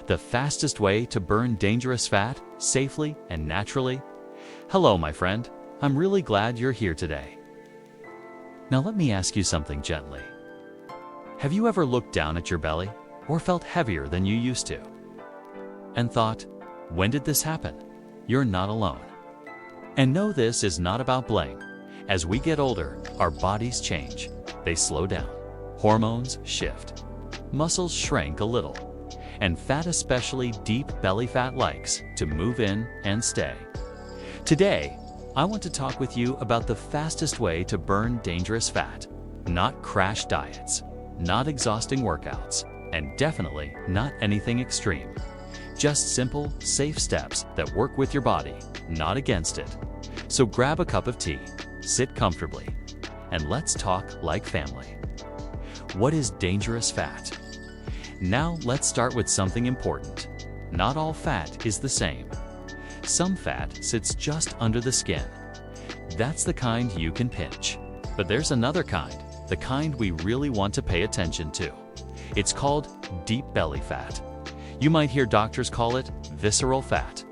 The fastest way to burn dangerous fat safely and naturally? Hello, my friend. I'm really glad you're here today. Now let me ask you something gently. Have you ever looked down at your belly or felt heavier than you used to? And thought, when did this happen? You're not alone. And no, this is not about blame. As we get older, our bodies change. They slow down. Hormones shift. Muscles shrink a little. And fat, especially deep belly fat, likes to move in and stay. Today, I want to talk with you about the fastest way to burn dangerous fat. Not crash diets, not exhausting workouts, and definitely not anything extreme. Just simple, safe steps that work with your body, not against it. So grab a cup of tea, sit comfortably, and let's talk like family. What is dangerous fat? Now let's start with something important. Not all fat is the same. Some fat sits just under the skin. That's the kind you can pinch. But there's another kind, the kind we really want to pay attention to. It's called deep belly fat. You might hear doctors call it visceral fat.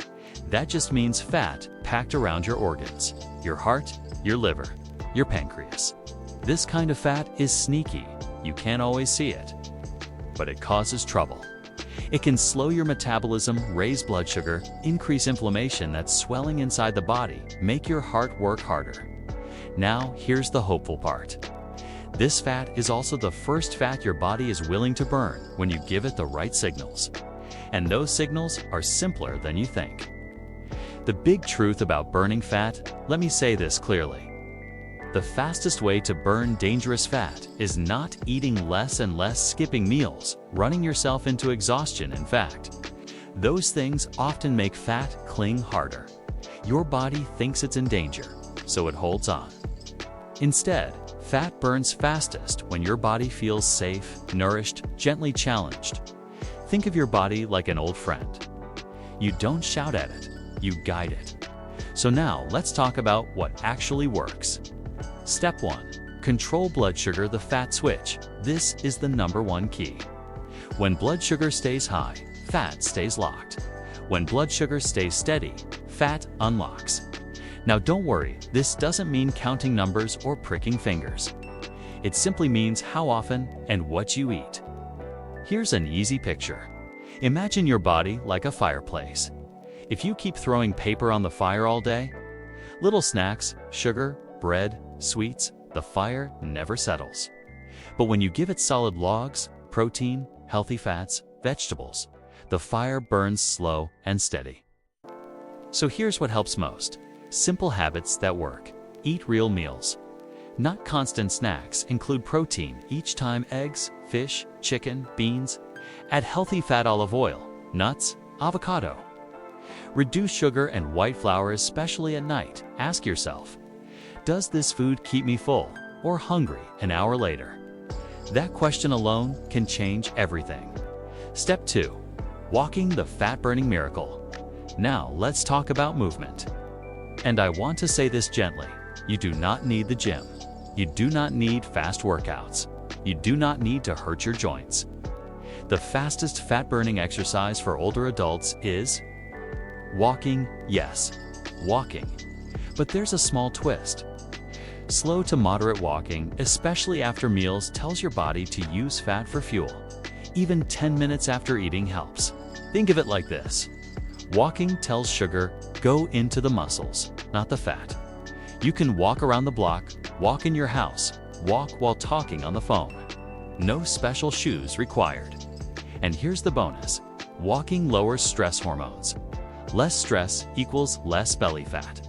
That just means fat packed around your organs, your heart, your liver, your pancreas. This kind of fat is sneaky. You can't always see it, but it causes trouble. It can slow your metabolism, raise blood sugar, increase inflammation that's swelling inside the body, make your heart work harder. Now, here's the hopeful part. This fat is also the first fat your body is willing to burn when you give it the right signals. And those signals are simpler than you think. The big truth about burning fat, let me say this clearly. The fastest way to burn dangerous fat is not eating less and less, skipping meals, running yourself into exhaustion. In fact, those things often make fat cling harder. Your body thinks it's in danger, so it holds on. Instead, fat burns fastest when your body feels safe, nourished, gently challenged. Think of your body like an old friend. You don't shout at it, you guide it. So now let's talk about what actually works. Step 1. Control blood sugar, the fat switch. This is the #1 key. When blood sugar stays high, fat stays locked. When blood sugar stays steady, fat unlocks. Now don't worry, this doesn't mean counting numbers or pricking fingers. It simply means how often and what you eat. Here's an easy picture. Imagine your body like a fireplace. If you keep throwing paper on the fire all day, little snacks, sugar, bread, sweets, the fire never settles. But when you give it solid logs, protein, healthy fats, vegetables, the fire burns slow and steady. So here's what helps most. Simple habits that work. Eat real meals. Not constant snacks. Include protein each time: eggs, fish, chicken, beans. Add healthy fat: olive oil, nuts, avocado. Reduce sugar and white flour, especially at night. Ask yourself, does this food keep me full or hungry an hour later? That question alone can change everything. Step 2. Walking, the fat-burning miracle. Now let's talk about movement. And I want to say this gently. You do not need the gym. You do not need fast workouts. You do not need to hurt your joints. The fastest fat-burning exercise for older adults is walking. Yes, walking. But there's a small twist. Slow to moderate walking, especially after meals, tells your body to use fat for fuel. Even 10 minutes after eating helps. Think of it like this. Walking tells sugar, go into the muscles, not the fat. You can walk around the block, walk in your house, walk while talking on the phone. No special shoes required. And here's the bonus. Walking lowers stress hormones. Less stress equals less belly fat.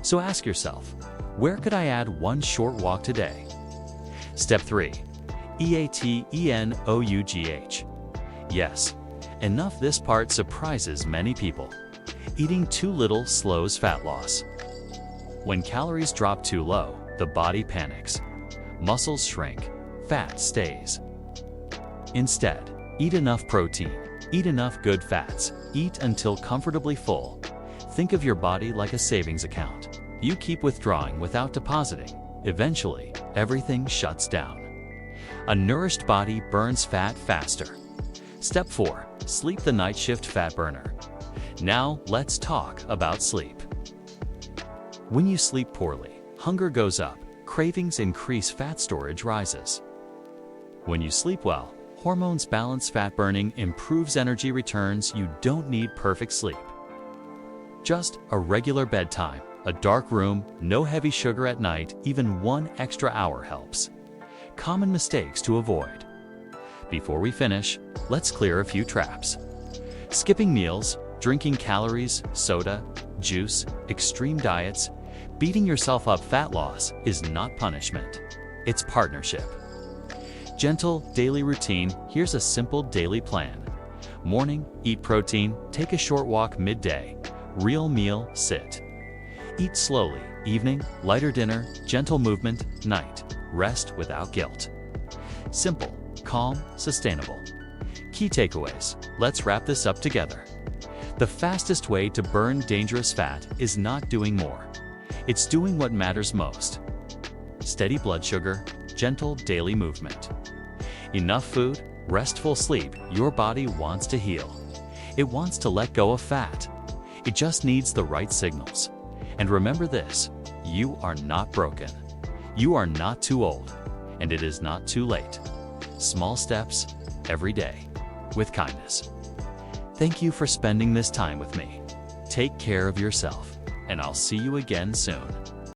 So ask yourself, where could I add one short walk today? Step 3. EAT-ENOUGH. Yes, enough. This part surprises many people. Eating too little slows fat loss. When calories drop too low, the body panics. Muscles shrink, fat stays. Instead, eat enough protein, eat enough good fats, eat until comfortably full. Think of your body like a savings account. You keep withdrawing without depositing. Eventually, everything shuts down. A nourished body burns fat faster. Step 4. Sleep, the night shift fat burner. Now, let's talk about sleep. When you sleep poorly, hunger goes up, cravings increase, fat storage rises. When you sleep well, hormones balance, fat burning improves, energy returns. You don't need perfect sleep. Just a regular bedtime, a dark room, no heavy sugar at night, even 1 extra hour helps. Common mistakes to avoid. Before we finish, let's clear a few traps. Skipping meals, drinking calories, soda, juice, extreme diets. Beating yourself up. Fat loss is not punishment, it's partnership. Gentle daily routine. Here's a simple daily plan. Morning, eat protein, take a short walk. Midday, real meal, sit. Eat slowly. Evening, lighter dinner, gentle movement. Night, rest without guilt. Simple, calm, sustainable. Key takeaways. Let's wrap this up together. The fastest way to burn dangerous fat is not doing more. It's doing what matters most. Steady blood sugar, gentle daily movement. Enough food, restful sleep. Your body wants to heal. It wants to let go of fat. It just needs the right signals. And remember this, you are not broken. You are not too old, and it is not too late. Small steps, every day, with kindness. Thank you for spending this time with me. Take care of yourself, and I'll see you again soon.